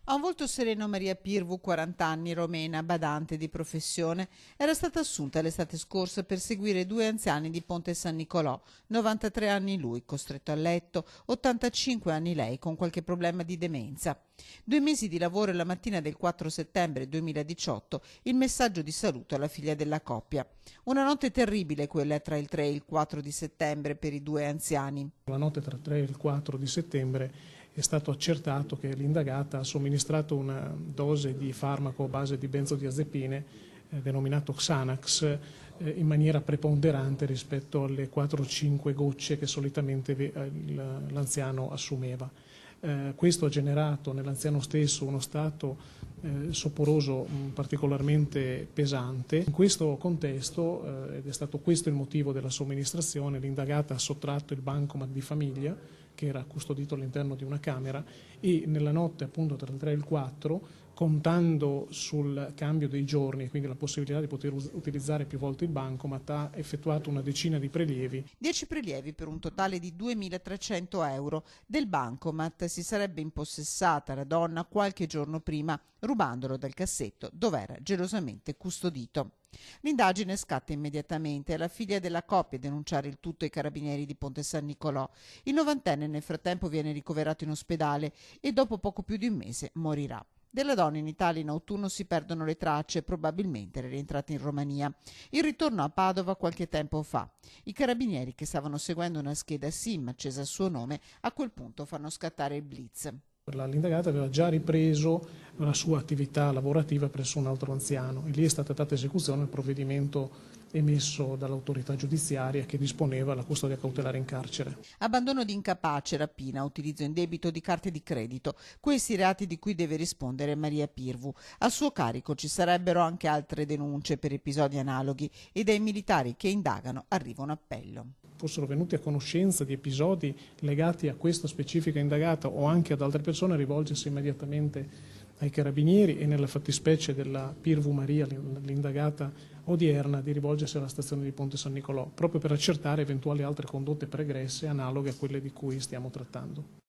Ha un volto sereno Maria Pirvu, 40 anni, romena, badante di professione. Era stata assunta l'estate scorsa per seguire due anziani di Ponte San Nicolò, 93 anni lui, costretto a letto, 85 anni lei, con qualche problema di demenza. 2 mesi di lavoro e la mattina del 4 settembre 2018 il messaggio di saluto alla figlia della coppia. Una notte terribile quella tra il 3 e il 4 di settembre per i due anziani. La notte tra il 3 e il 4 di settembre è stato accertato che l'indagata ha somministrato una dose di farmaco a base di benzodiazepine denominato Xanax in maniera preponderante rispetto alle 4-5 gocce che solitamente l'anziano assumeva. Questo ha generato nell'anziano stesso uno stato soporoso particolarmente pesante. In questo contesto, ed è stato questo il motivo della somministrazione, l'indagata ha sottratto il bancomat di famiglia che era custodito all'interno di una camera e nella notte appunto tra il 3 e il 4, contando sul cambio dei giorni e quindi la possibilità di poter utilizzare più volte il bancomat, ha effettuato una decina di prelievi. 10 prelievi per un totale di 2.300 euro. Del bancomat si sarebbe impossessata la donna qualche giorno prima, rubandolo dal cassetto dove era gelosamente custodito. L'indagine scatta immediatamente e la figlia della coppia a denunciare il tutto ai carabinieri di Ponte San Nicolò. Il novantenne nel frattempo viene ricoverato in ospedale e dopo poco più di un mese morirà. Della donna in Italia in autunno si perdono le tracce, probabilmente era rientrata in Romania. Il ritorno a Padova qualche tempo fa. I carabinieri che stavano seguendo una scheda SIM accesa a suo nome a quel punto fanno scattare il blitz. L'indagata aveva già ripreso la sua attività lavorativa presso un altro anziano e lì è stata data esecuzione al provvedimento emesso dall'autorità giudiziaria che disponeva la custodia cautelare in carcere. Abbandono di incapace, rapina, utilizzo indebito di carte di credito, questi reati di cui deve rispondere Maria Pirvu. A suo carico ci sarebbero anche altre denunce per episodi analoghi e dai militari che indagano arriva un appello. Fossero venuti a conoscenza di episodi legati a questa specifica indagata o anche ad altre persone, rivolgersi immediatamente ai carabinieri e nella fattispecie della Pirvu Maria, l'indagata odierna, di rivolgersi alla stazione di Ponte San Nicolò, proprio per accertare eventuali altre condotte pregresse analoghe a quelle di cui stiamo trattando.